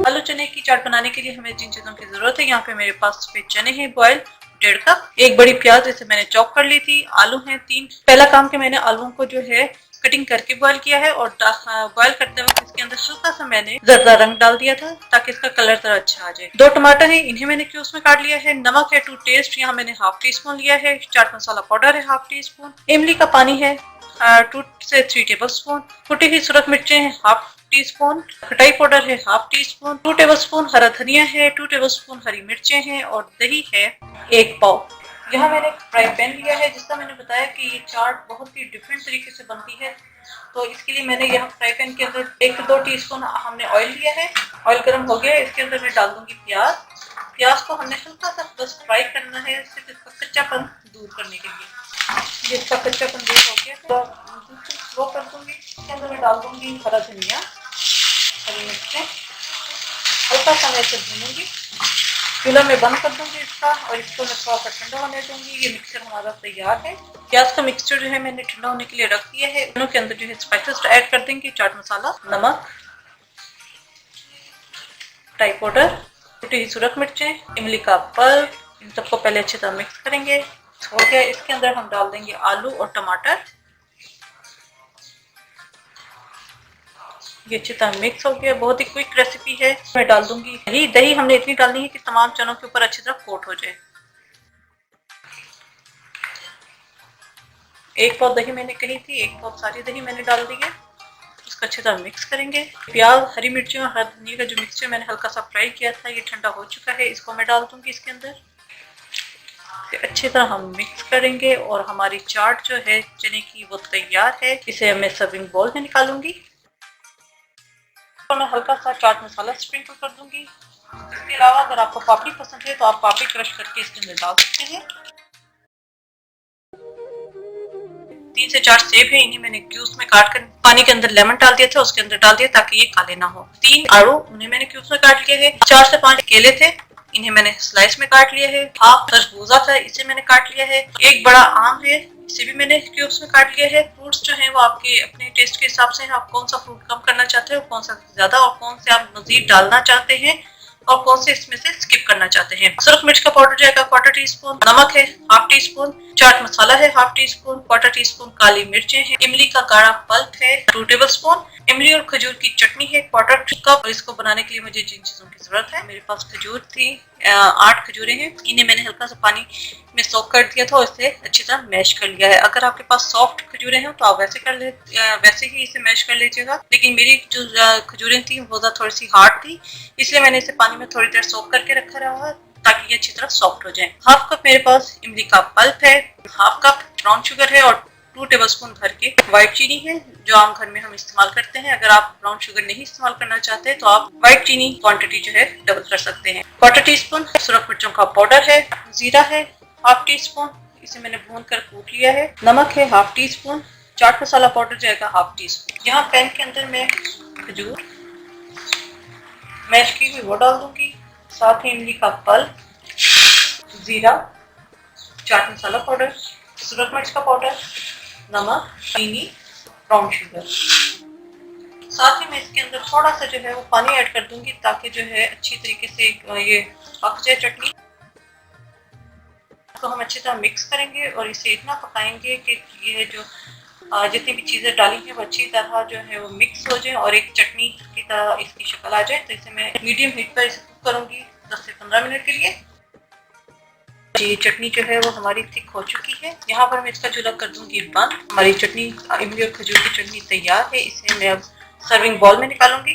आलू चने की चाट बनाने के लिए हमें जिन चीजों की जरूरत है, यहाँ पे मेरे पास सफेद चने हैं बॉयल 1.5 कप, एक बड़ी प्याज इसे मैंने चॉप कर ली थी, आलू हैं 3। पहला काम कि मैंने आलूओं को जो है कटिंग करके बॉयल किया है और बॉयल करते वक्त इसके अंदर हल्का सा मैंने जर्दा रंग डाल दिया था ताकि इसका कलर जरा अच्छा आ जाए। 2 टमाटर है, इन्हें मैंने क्यूब्स में काट लिया है। नमक है टू टेस्ट, यहाँ मैंने हाफ टी स्पून लिया है। चाट मसाला पाउडर है हाफ टी स्पून। इमली का पानी है 2 से 3 टेबल स्पून। कुटी हुई सूरख मिर्चें हैं हाफ टी स्पून। खटाई पाउडर है half tea spoon. 2 table spoon हरा धनिया है। 2 टेबल स्पून हरी मिर्चें हैं और दही है 1 पाव। यहाँ मैंने एक फ्राई पैन लिया है जिसका मैंने बताया कि ये चाट बहुत ही डिफरेंट तरीके से बनती है, तो इसके लिए मैंने यहाँ फ्राई पैन के अंदर 1 से 2 टीस्पून हमने ऑयल लिया है। ऑयल गर्म हो गया, इसके अंदर मैं डाल दूंगी प्याज। प्याज को हमने हल्का सा बस फ्राई करना है, सिर्फ इसका कच्चापन दूर करने के लिए। इसका कच्चापन दूर हो गया तो स्लो कर दूंगी। इसके अंदर मैं डाल दूंगी हरा धनिया, हरी मिर्चें, हल्का सा मैं इसे भूनूंगी। चूल्हा में बंद कर दूंगी इसका और इसको मैं थोड़ा सा ठंडा होने दूंगी। ये मिक्सचर हमारा तैयार है। प्याज का मिक्सचर जो है मैंने ठंडा होने के लिए रख दिया है। दोनों के अंदर जो है स्पाइसेस ऐड कर देंगे, चाट मसाला, नमक, खटाई पाउडर, कुटी हुई सूरख मिर्चें, इमली का पल्प, इन सबको पहले अच्छी तरह मिक्स करेंगे। हो गया, इसके अंदर हम डाल देंगे आलू और टमाटर। ये अच्छी तरह मिक्स हो गया, बहुत ही क्विक रेसिपी है। मैं डाल दूंगी दही। दही हमने इतनी डालनी है कि तमाम चनों के ऊपर अच्छी तरह कोट हो जाए। 1 पाव दही मैंने कही थी, 1 पाव सारी दही मैंने डाल दी है। इसको अच्छी तरह मिक्स करेंगे। प्याज, हरी मिर्ची और हरा धनिया का जो मिक्सचर मैंने हल्का सा फ्राई किया था, ये ठंडा हो चुका है। इसको मैं डाल दूंगी इसके अंदर। अच्छी तरह हम मिक्स करेंगे और हमारी चाट जो है चने की वो तैयार है। इसे मैं सर्विंग बाउल में निकालूंगी और मैं हल्का सा चाट मसाला स्प्रिंकल कर दूंगी। इसके अलावा अगर आपको पापड़ी पसंद है तो आप पापड़ी क्रश करके इसके अंदर डाल सकते हैं। 3 से 4 सेब है, इन्हें मैंने क्यूब्स में काट कर पानी के अंदर लेमन डाल दिया था, उसके अंदर डाल दिया ताकि ये काले ना हो। 3 आड़ू, उन्हें मैंने क्यूब्स में काट लिया है। 4 से 5 केले थे, इन्हें मैंने स्लाइस में काट लिया है। हाफ तरबूजा था, इसे मैंने काट लिया है। एक बड़ा आम है, इसे भी मैंने क्यूब्स में काट लिया है। फ्रूट्स जो है वो आपके अपने टेस्ट के हिसाब से है, आप कौन सा फ्रूट कम करना चाहते हो, कौन सा ज्यादा, और कौन से आप मजीद डालना चाहते हैं और कौन से इसमें से स्किप करना चाहते हैं। सुरख मिर्च का पाउडर जाएगा 1/4 टीस्पून। नमक है half tea spoon. Chaat masala है हाफ टी स्पून। 1/4 टीस्पून काली मिर्चें हैं। इमली का गाढ़ा पल्प है 2 टेबल स्पून। इमली और खजूर की चटनी है 1/4 कप। इसको बनाने के लिए मुझे जिन चीजों की जरूरत है, मेरे पास खजूर थी 8 खजूरें हैं, इन्हें मैंने हल्का सा पानी में सोक कर दिया था और इसे अच्छी तरह मैश कर लिया है। अगर आपके पास सॉफ्ट खजूरें हैं तो आप वैसे ही इसे मैश कर लीजिएगा, लेकिन मेरी जो खजूरें थी वो थोड़ी सी हार्ड थी, इसलिए मैंने इसे पानी में थोड़ी देर सोक करके रखा रहा ताकि ये अच्छी तरह सॉफ्ट हो जाए। हाफ कप मेरे पास इमली का पल्प है। हाफ कप ब्राउन शुगर है और 2 टेबल स्पून भर के व्हाइट चीनी है जो आम घर में हम इस्तेमाल करते हैं। अगर आप ब्राउन शुगर नहीं इस्तेमाल करना चाहते तो आप व्हाइट चीनी क्वांटिटी जो है डबल कर सकते हैं। 1/4 टीस्पून सुरख मिर्चों का पाउडर है। जीरा है हाफ टी स्पून, इसे मैंने भून कर कूट लिया है। नमक है half tea spoon. Chaat masala powder जाएगा हाफ टी स्पून। यहाँ पैन के अंदर मैं खजूर मैश की हुई वो डाल दूंगी, साथ ही इमली का पल्प, जीरा, चाट मसाला पाउडर, सुरख मिर्च का पाउडर, नमक, चीनी, ब्राउन शुगर। साथ ही मैं इसके अंदर थोड़ा सा जो है वो पानी ऐड कर दूंगी ताकि जो है अच्छी तरीके से ये पक जाए चटनी। तो हम अच्छी तरह मिक्स करेंगे और इसे इतना पकाएंगे कि ये जो जितनी भी चीज़ें डाली हैं वो अच्छी तरह जो है वो मिक्स हो जाए और एक चटनी की तरह इसकी शक्ल आ जाए। तो इसे मैं मीडियम हीट पर इसे कुक करूंगी 10 से 15 मिनट के लिए। ये चटनी जो है वो हमारी थिक हो चुकी है। यहाँ पर मैं इसका चूल्हा कर दूंगी बंद। हमारी चटनी इमली और खजूर की चटनी तैयार है। इसे मैं अब सर्विंग बाउल में निकालूंगी।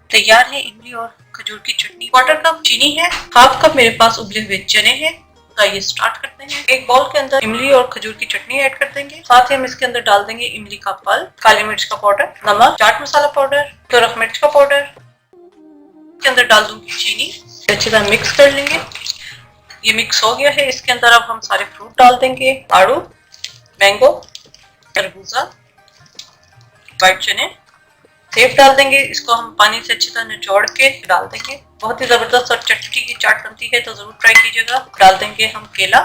तैयार है इमली और खजूर की चटनी। 1/4 कप चीनी है। हाफ कप मेरे पास उबले हुए चने हैं। तो ये स्टार्ट करते हैं। एक बाउल के अंदर इमली और खजूर की चटनी ऐड कर देंगे। साथ ही हम इसके अंदर डाल देंगे इमली का पल्प, काली मिर्च का पाउडर, नमक, चाट मसाला पाउडर, सुरख मिर्च का पाउडर। इसके अंदर डाल दूंगी चीनी, अच्छी तरह मिक्स कर लेंगे। ये मिक्स हो गया है। इसके अंदर अब हम सारे फ्रूट डाल देंगे। आड़ू, मैंगो, तरबूजा, व्हाइट चने, सेब डाल देंगे। इसको हम पानी से अच्छी तरह निचोड़ के डाल देंगे। बहुत ही जबरदस्त और चटपटी की चाट बनती है, तो जरूर ट्राई कीजिएगा। डाल देंगे हम केला।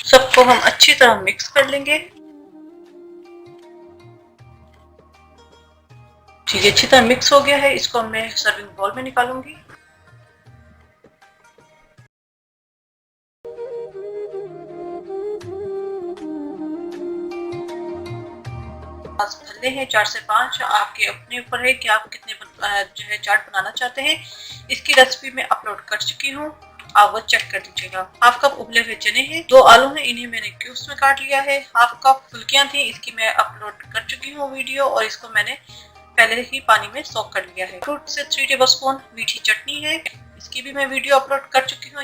सबको हम अच्छी तरह मिक्स कर लेंगे। ठीक है, अच्छी तरह मिक्स हो गया है। इसको मैं सर्विंग बाउल में निकालूंगी। भल्ले हैं 4 से 5, आपके अपने ऊपर है कि आप कितने जो है चाट बनाना चाहते हैं। इसकी रेसिपी मैं अपलोड कर चुकी हूँ, आप वो चेक कर लीजिएगा। हाफ कप उबले हुए चने हैं, 2 आलू हैं, इन्हें मैंने क्यूब्स में काट लिया है। हाफ कप फुल्कियां थी, इसकी मैं अपलोड कर चुकी हूँ वीडियो, और इसको मैंने पहले ही पानी में सोक कर लिया है। फ्रूट से 3 टेबलस्पून मीठी चटनी है, इसकी भी मैं वीडियो अपलोड कर चुकी हूँ।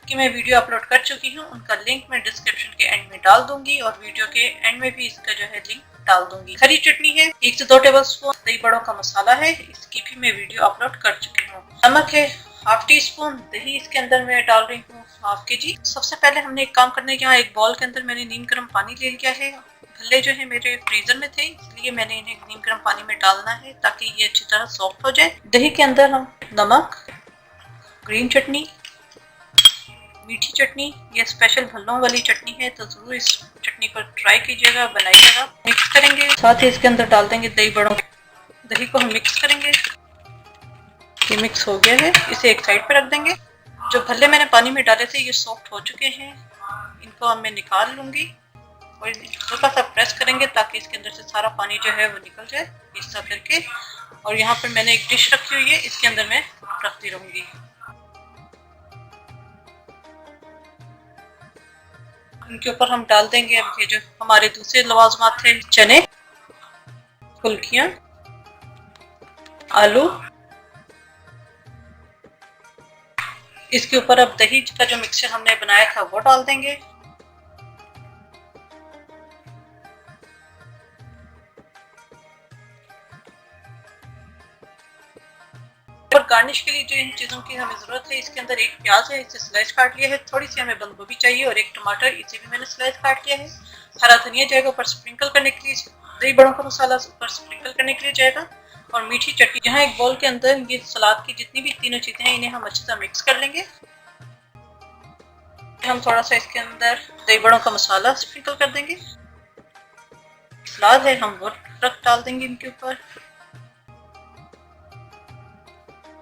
की मैं वीडियो अपलोड कर चुकी हूँ, उनका लिंक मैं डिस्क्रिप्शन के एंड में डाल दूंगी, और वीडियो के एंड में भी इसका जो है लिंक डाल दूंगी। हरी चटनी है, 1 से 2 टेबलस्पून दही बड़ों का मसाला है, इसकी भी मैं वीडियो अपलोड कर चुकी हूँ। नमक है हाफ टी स्पून, दही इसके अंदर मैं डाल रही हूँ हाफ केजी। सबसे पहले हमने एक काम करना है, यहाँ एक बॉल के अंदर मैंने नीम गर्म पानी ले लिया है। भल्ले जो है मेरे फ्रीजर में थे, इसलिए मैंने इन्हें नीम गर्म पानी में डालना है ताकि ये अच्छी तरह सॉफ्ट हो जाए। दही के अंदर हम नमक, ग्रीन चटनी, मीठी चटनी, ये स्पेशल भल्लों वाली चटनी है, तो जरूर इस चटनी को ट्राई कीजिएगा, बनाइएगा। मिक्स करेंगे, साथ ही इसके अंदर डाल देंगे दही बड़ों। दही को हम मिक्स करेंगे। ये मिक्स हो गया है, इसे एक साइड पे रख देंगे। जो भल्ले मैंने पानी में डाले थे ये सॉफ्ट हो चुके हैं, इनको अब मैं निकाल लूंगी और हल्का सा प्रेस करेंगे ताकि इसके अंदर से सारा पानी जो है वो निकल जाए, इस तरह करके। और यहाँ पर मैंने एक डिश रखी हुई है, इसके अंदर मैं रखती रहूंगी। इनके ऊपर हम डाल देंगे अब ये जो हमारे दूसरे लवाजमात थे, चने, फुल्कियां, आलू। इसके ऊपर अब दही का जो मिक्सचर हमने बनाया था वो डाल देंगे। और गार्निश के लिए जो इन चीजों की हमें जरूरत है, इसके अंदर एक प्याज है, इसे स्लाइस काट लिया है। थोड़ी सी हमें बंद गोभी चाहिए, और एक टमाटर, इसे भी मैंने स्लाइस काट लिया है। हरा धनिया जाएगा ऊपर स्प्रिंकल करने के लिए, दही बड़ों का मसाला ऊपर स्प्रिंकल करने के लिए जाएगा, और मीठी चटनी। यहाँ एक बाउल के अंदर ये सलाद की जितनी भी तीनों चीजें हैं, इन्हें हम अच्छी तरह मिक्स कर लेंगे। हम थोड़ा सा इसके अंदर दही बड़ों का मसाला स्प्रिंकल कर देंगे। सलाद है, हम वो रख डाल देंगे इनके ऊपर।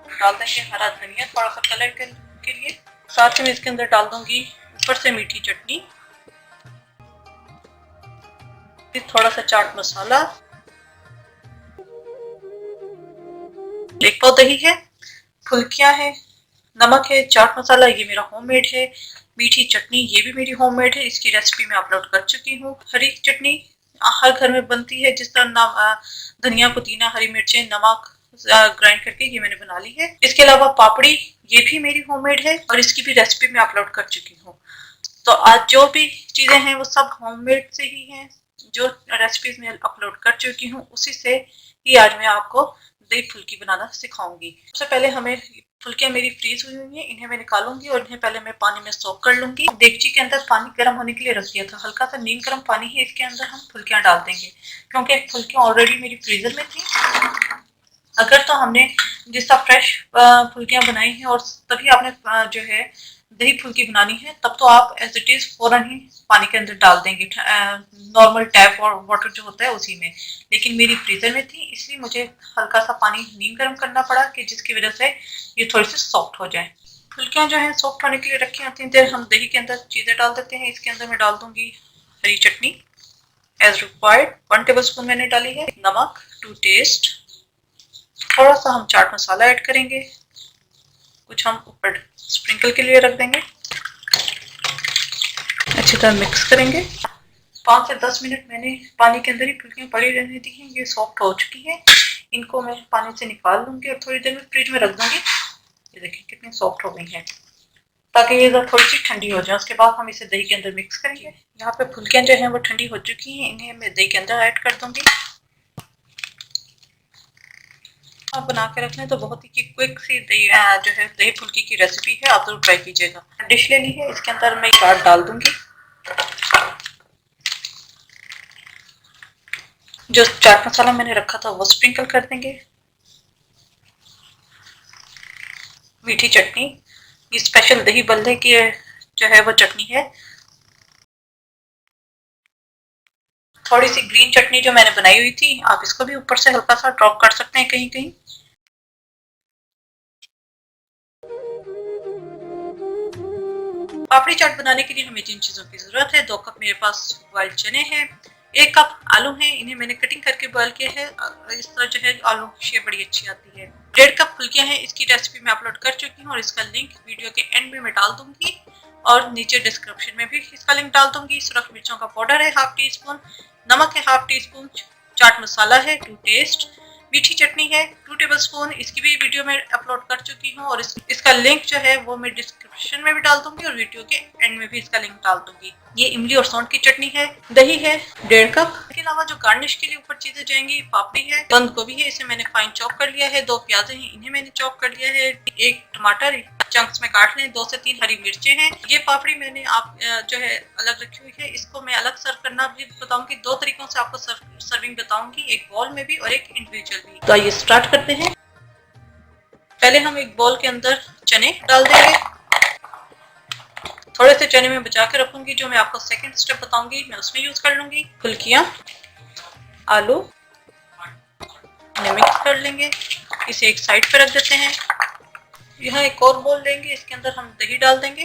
डाल देंगे हरा धनिया थोड़ा सा कलर के लिए। साथ में इसके अंदर डाल दूंगी ऊपर से मीठी चटनी, थोड़ा सा चाट मसाला, एक पाव दही है, फुल्कियां है, नमक है, चाट मसाला ये मेरा होममेड है, मीठी चटनी ये भी मेरी होममेड है, इसकी रेसिपी मैं अपलोड कर चुकी हूँ। हरी चटनी हर घर में बनती है, जिस तरह धनिया, पुदीना, हरी मिर्चें, नमक ग्राइंड करके ये मैंने बना ली है। इसके अलावा पापड़ी ये भी मेरी होममेड है, और इसकी भी रेसिपी मैं अपलोड कर चुकी हूँ। तो आज जो भी चीजें हैं वो सब होममेड से ही हैं। जो रेसिपीज मैं अपलोड कर चुकी हूँ उसी से ही आज मैं आपको दही फुल्की बनाना सिखाऊंगी। सबसे पहले हमें फुल्कियां मेरी फ्रीज हुई हुई हैं, इन्हें मैं निकालूंगी और इन्हें पहले मैं पानी में सोक कर लूंगी। देगची के अंदर पानी गर्म होने के लिए रख दिया था, हल्का सा नीम गर्म पानी है, इसके अंदर हम फुल्कियां डाल देंगे, क्योंकि फुल्कियां ऑलरेडी मेरी फ्रीजर में थी। अगर तो हमने जिस तरह फ्रेश फुल्कियां बनाई हैं और तभी आपने जो है दही फुल्की बनानी है, तब तो आप एज इट इज फौरन ही पानी के अंदर डाल देंगे, नॉर्मल टैप और वाटर जो होता है उसी में। लेकिन मेरी फ्रीजर में थी, इसलिए मुझे हल्का सा पानी नीम गर्म करना पड़ा, कि जिसकी वजह से ये थोड़ी सी सॉफ्ट हो जाए। फुल्कियां जो है सॉफ्ट होने के लिए रखी आती हैं, देर हम दही के अंदर चीजें डाल देते हैं। इसके अंदर मैं डाल दूंगी हरी चटनी एज रिक्वायर्ड, 1 टेबल स्पून मैंने डाली है, नमक टू टेस्ट, थोड़ा सा हम चाट मसाला ऐड करेंगे, कुछ हम ऊपर स्प्रिंकल के लिए रख देंगे। अच्छी तरह मिक्स करेंगे। 5 से 10 मिनट मैंने पानी के अंदर ही फुल्कियां पड़ी रहने दी हैं, ये सॉफ्ट हो चुकी है। इनको मैं पानी से निकाल लूंगी और थोड़ी देर में फ्रिज में रख दूंगी। ये देखिए कितनी सॉफ्ट हो गई है, ताकि ये थोड़ी सी ठंडी हो जाए। उसके बाद हम इसे दही के अंदर मिक्स करेंगे। यहाँ पे फुल्कियां जो हैं वो ठंडी हो चुकी हैं, इन्हें मैं दही के अंदर ऐड कर दूंगी। आप बना के रख लें तो बहुत ही क्विक सी दही जो है दही फुल्की की रेसिपी है, आप जरूर ट्राई कीजिएगा। डिश ले ली है, इसके अंदर मैं चाट डाल दूंगी। जो चाट मसाला मैंने रखा था वो स्प्रिंकल कर देंगे। मीठी चटनी, ये स्पेशल दही बल्ले की जो है वो चटनी है। थोड़ी सी ग्रीन चटनी जो मैंने बनाई हुई थी, आप इसको भी ऊपर से हल्का सा ड्रॉप कर सकते हैं कहीं कहीं। पापड़ी चाट बनाने के लिए हमें जिन चीजों की जरूरत है, 2 कप मेरे पास बॉइल्ड चने हैं, 1 कप आलू हैं, इन्हें मैंने कटिंग करके बॉयल किया है। इस तरह जो है आलू की शेप बड़ी अच्छी आती है। 1.5 कप फुल्कियां हैं, इसकी रेसिपी मैं अपलोड कर चुकी हूँ और इसका लिंक वीडियो के एंड में मैं डाल दूंगी और नीचे डिस्क्रिप्शन में भी इसका लिंक डाल दूंगी। सुरख मिर्चों का पाउडर है 1/2 टीस्पून, नमक है 1/2 टीस्पून, चाट मसाला है टू टेस्ट, मीठी चटनी है 2 टेबलस्पून, इसकी भी वीडियो में अपलोड कर चुकी हूँ और इसका लिंक जो है वो मैं डिस्क्रिप्शन में भी डाल दूंगी और वीडियो के एंड में भी इसका लिंक डाल दूंगी। ये इमली और सौंठ की चटनी है, दही है 1.5 कप। इसके अलावा जो गार्निश के लिए ऊपर चीजें जाएंगी, पापड़ी है, बंद गोभी है, इसे मैंने फाइन चॉप कर लिया है, 2 प्याज हैं, इन्हें मैंने चॉप कर लिया है, 1 टमाटर चंक्स में काट लें, 2 से 3 हरी मिर्चें हैं। ये पापड़ी मैंने आप जो है अलग रखी हुई है, इसको मैं अलग सर्व करना भी बताऊंगी। 2 तरीकों से आपको सर्विंग बताऊंगी, एक बॉल में भी और एक इंडिविजुअल भी। तो आइए स्टार्ट करते हैं। पहले हम एक बॉल के अंदर चने डाल देंगे, थोड़े से चने में बचा के रखूंगी, जो मैं आपको सेकंड स्टेप बताऊंगी मैं उसमें यूज कर लूंगी। फुल्कियां, आलू इन्हें मिक्स कर लेंगे, इसे एक साइड पे रख देते हैं। यहाँ एक और बोल लेंगे, इसके अंदर हम दही डाल देंगे,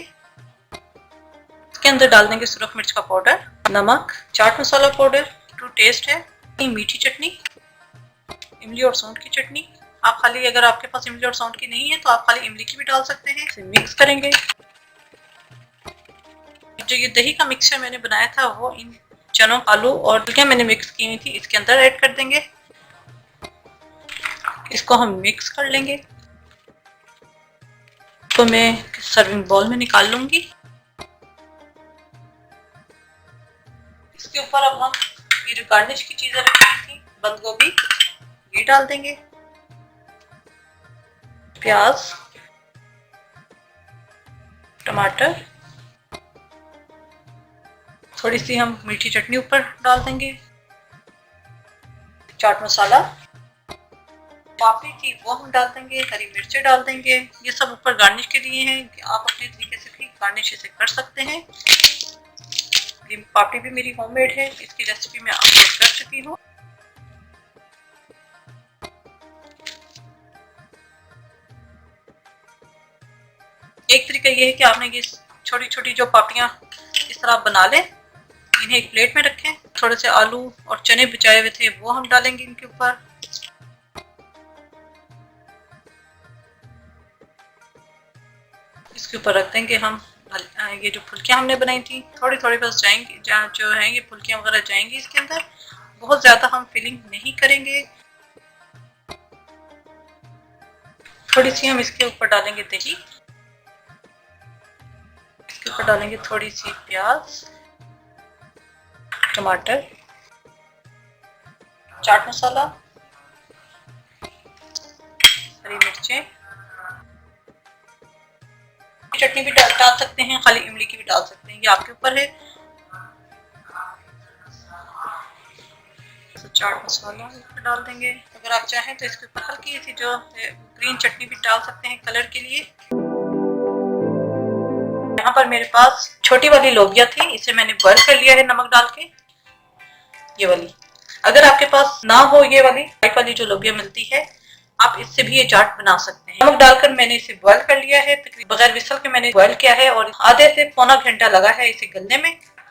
इसके अंदर डाल देंगे सुरख मिर्च का पाउडर, नमक, chaat masala powder to test है, मीठी चटनी, इमली और सौंठ की चटनी। आप खाली, अगर आपके पास इमली और सौंठ की नहीं है तो आप खाली इमली की भी डाल सकते हैं। इसे मिक्स करेंगे। जो ये दही का मिक्सचर मैंने बनाया था वो इन चनों, आलू और फुल्कियां मैंने मिक्स की हुई थी इसके अंदर ऐड कर देंगे। इसको हम मिक्स कर लेंगे। तो मैं सर्विंग बाउल में निकाल लूंगी। इसके ऊपर अब हम ये जो गार्निश की चीजें रखी हुई थी, बंद गोभी ये डाल देंगे, प्याज, टमाटर, थोड़ी सी हम मीठी चटनी ऊपर डाल देंगे, चाट मसाला, पापड़ी थी वो हम डाल देंगे, हरी मिर्चें डाल देंगे। ये सब ऊपर गार्निश के लिए हैं कि आप अपने तरीके से भी गार्निश इसे कर सकते हैं। ये पापड़ी भी मेरी होममेड है, इसकी रेसिपी मैं अपलोड कर चुकी हूँ। एक तरीका ये है कि आपने ये छोटी छोटी जो पापड़ियाँ इस तरह बना लें, इन्हें एक प्लेट में रखें, थोड़े से आलू और चने बचाए हुए थे वो हम डालेंगे इनके ऊपर। इसके ऊपर रख देंगे हम ये जो फुल्कियां हमने बनाई थी, थोड़ी थोड़ी बस जाएंगी, जहाँ जो है ये फुल्कियां वगैरह जाएंगी इसके अंदर, बहुत ज्यादा हम फिलिंग नहीं करेंगे। थोड़ी सी हम इसके ऊपर डालेंगे दही, इसके ऊपर डालेंगे थोड़ी सी प्याज, टमाटर, चाट मसाला, हरी मिर्चें, चटनी भी डाल सकते हैं, खाली इमली की भी डाल सकते हैं, ये आपके ऊपर है। चाट मसाला डाल देंगे। अगर आप चाहें तो इसके ऊपर हल्की सी जो ग्रीन चटनी भी डाल सकते हैं कलर के लिए। यहाँ पर मेरे पास छोटी वाली लोबिया थी, इसे मैंने बॉयल कर लिया है नमक डाल के, ये वाली। अगर आपके पास ना हो ये वाली व्हाइट वाली जो लोबिया मिलती है, आप इससे भी ये चाट बना सकते हैं। नमक डालकर मैंने इसे बॉयल कर लिया है, तकरीबन बगैर विसल के मैंने बॉयल किया है और आधे से पौना घंटा लगा है इसे गलने में।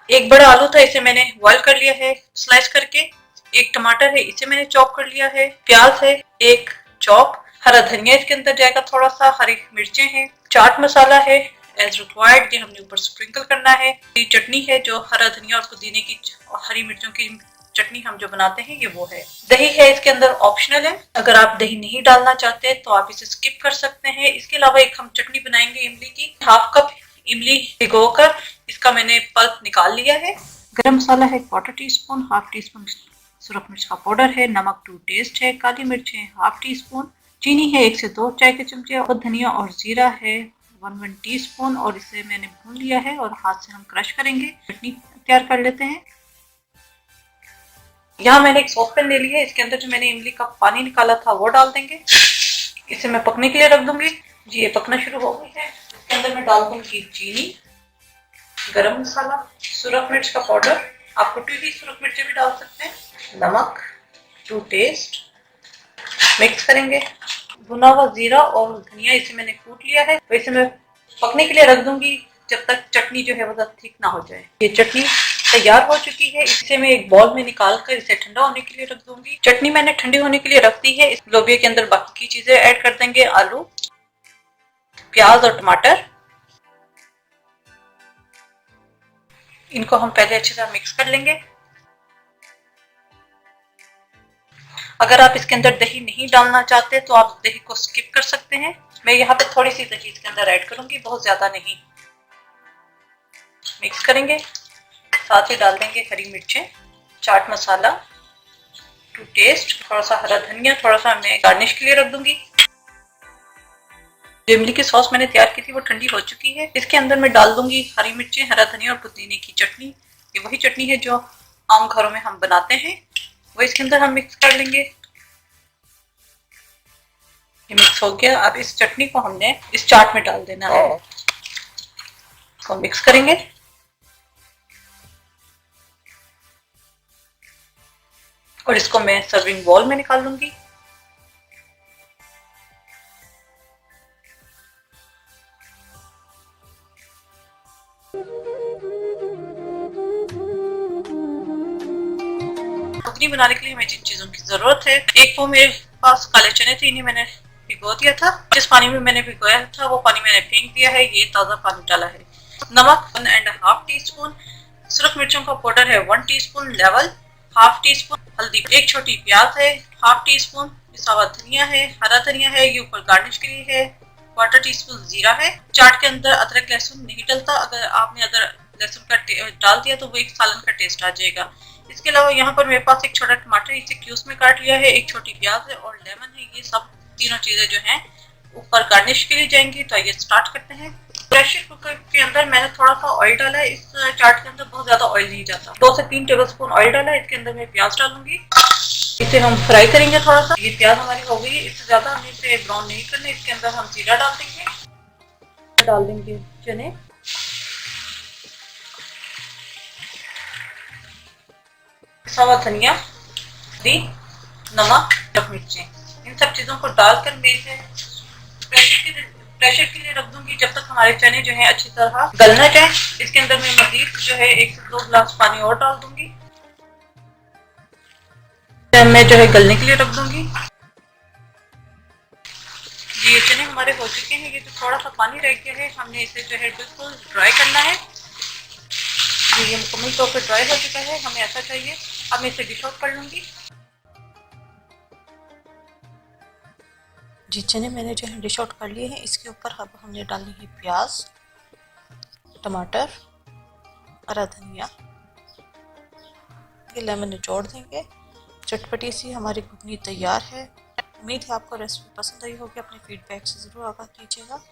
एक बड़ा आलू था, इसे मैंने बॉयल कर लिया है स्लाइस करके। एक टमाटर है, इसे मैंने चॉप कर लिया है। प्याज है एक चॉप, हरा धनिया इसके अंदर जाएगा थोड़ा सा, हरी मिर्चें हैं, चाट मसाला है एज रिक्वायर्ड, ये हमने ऊपर स्प्रिंकल करना है। ये चटनी है जो हरा धनिया और पुदीने की और हरी मिर्चों की चटनी हम जो बनाते हैं ये वो है। दही है इसके अंदर, ऑप्शनल है, अगर आप दही नहीं डालना चाहते तो आप इसे स्किप कर सकते हैं। इसके अलावा एक हम चटनी बनाएंगे इमली की, 1/2 कप इमली भिगोकर इसका मैंने पल्प निकाल लिया है। गरम मसाला है 1/4 टीस्पून, 1/2 टीस्पून सुरख मिर्च का पाउडर है, नमक टू टेस्ट है, काली मिर्च है 1/2 टीस्पून, चीनी है 1 से 2 चाय के चमचे, और धनिया और जीरा है 1 टीस्पून, और इसे मैंने भून लिया है और हाथ से हम क्रश करेंगे। चटनी तैयार कर लेते हैं। यहाँ मैंने एक सॉस पैन ले लिया है, इसके अंदर जो मैंने इमली का पानी निकाला था वो डाल देंगे, इसे मैं पकने के लिए रख दूंगी। जी ये पकना शुरू हो गई है। इसके अंदर मैं डाल दूंगी चीनी, गरम मसाला, सुरख मिर्च का पाउडर, आप कुटी हुई सुरख मिर्ची भी डाल सकते हैं। नमक टू टेस्ट। मिक्स करेंगे। भुना हुआ जीरा और धनिया इसे मैंने कूट लिया है, तो इसे मैं पकने के लिए रख दूंगी जब तक चटनी जो है वो ठीक ना हो जाए। ये चटनी तैयार हो चुकी है। इसे मैं एक बॉल में निकाल कर इसे ठंडा होने के लिए रख दूंगी। चटनी मैंने ठंडी होने के लिए रख दी है। इस लोबिया के अंदर बाकी की चीजें ऐड कर देंगे, आलू, प्याज और टमाटर। इनको हम पहले अच्छी तरह मिक्स कर लेंगे। अगर आप इसके अंदर दही नहीं डालना चाहते तो आप दही को स्किप कर सकते हैं। मैं यहाँ पे थोड़ी सी दही इसके अंदर ऐड करूंगी, बहुत ज्यादा नहीं। मिक्स करेंगे। साथ ही डाल देंगे हरी मिर्चें, चाट मसाला टू टेस्ट, थोड़ा सा हरा धनिया, थोड़ा सा मैं गार्निश के लिए रख दूंगी। जो इमली की सॉस मैंने तैयार की थी वो ठंडी हो चुकी है। इसके अंदर मैं डाल दूंगी हरी मिर्चें, हरा धनिया और पुदीने की चटनी। ये वही चटनी है जो आम घरों में हम बनाते हैं, वो इसके अंदर हम मिक्स कर लेंगे। ये मिक्स हो गया। अब इस चटनी को हमने इस चाट में डाल देना है। इसको मिक्स करेंगे। और इसको मैं सर्विंग बाउल में निकाल लूंगी। घुगनी बनाने के लिए हमें जिन चीजों की जरूरत है, एक वो मेरे पास काले चने थे, इन्हें मैंने भिगो दिया था। जिस पानी में मैंने भिगोया था वो पानी मैंने फेंक दिया है। ये ताजा पानी डाला है। नमक 1.5 टीस्पून, सुरख मिर्चों का पाउडर है 1 टीस्पून लेवल, 1/2 टीस्पून हल्दी, एक छोटी प्याज है, 1/2 टीस्पून पिसा हुआ धनिया है, हरा धनिया है, ये ऊपर गार्निश के लिए है, 1/4 टीस्पून जीरा है। चाट के अंदर अदरक लहसुन नहीं डलता, अगर आपने अदरक लहसुन का डाल दिया तो वो एक सालन का टेस्ट आ जाएगा। इसके अलावा यहाँ पर मेरे पास एक छोटा टमाटर इसे क्यूब्स में काट लिया है, एक छोटी प्याज है और लेमन है। ये सब तीनों चीजें जो हैं ऊपर गार्निश के लिए जाएंगी। तो आइए स्टार्ट करते हैं। प्रेशर कुकर के अंदर मैंने थोड़ा सा ऑयल डाला है। इस चाट के अंदर बहुत ज्यादा ऑयल नहीं जाता। 2 से 3 टेबलस्पून ऑयल डाला है। इसके अंदर मैं प्याज डालूंगी, इसे हम फ्राई करेंगे थोड़ा सा। ये प्याज हमारी हो गई है, इससे ज्यादा हमें इसे ब्राउन नहीं करना। इसके अंदर हम जीरा डाल देंगे, डाल देंगे चने, पिसा हुआ धनिया, नमक, मिर्चें। इन सब चीजों को डालकर मैं इसे प्रेशर के लिए रख दूंगी जब तक हमारे चने जो है अच्छी तरह गल न जाए। इसके अंदर मैं मजीद जो है 1 से 2 गिलास पानी और डाल दूंगी। मैं जो है गलने के लिए रख दूंगी। ये चने हमारे हो चुके हैं। ये जो थोड़ा सा पानी रह गया है, हमने इसे जो है बिल्कुल ड्राई करना है। ये मुकम्मल तौर पर ड्राई हो चुका है, हमें ऐसा चाहिए। अब मैं इसे डिश आउट कर लूंगी। जी चने मैंने जो है डिश आउट कर लिए हैं। इसके ऊपर अब हमने डालनी है प्याज, टमाटर, हरा धनिया, ये लेमन निचोड़ देंगे। चटपटी सी हमारी घुगनी तैयार है। उम्मीद है आपको रेसिपी पसंद आई होगी। अपने फीडबैक से ज़रूर आगाह कीजिएगा।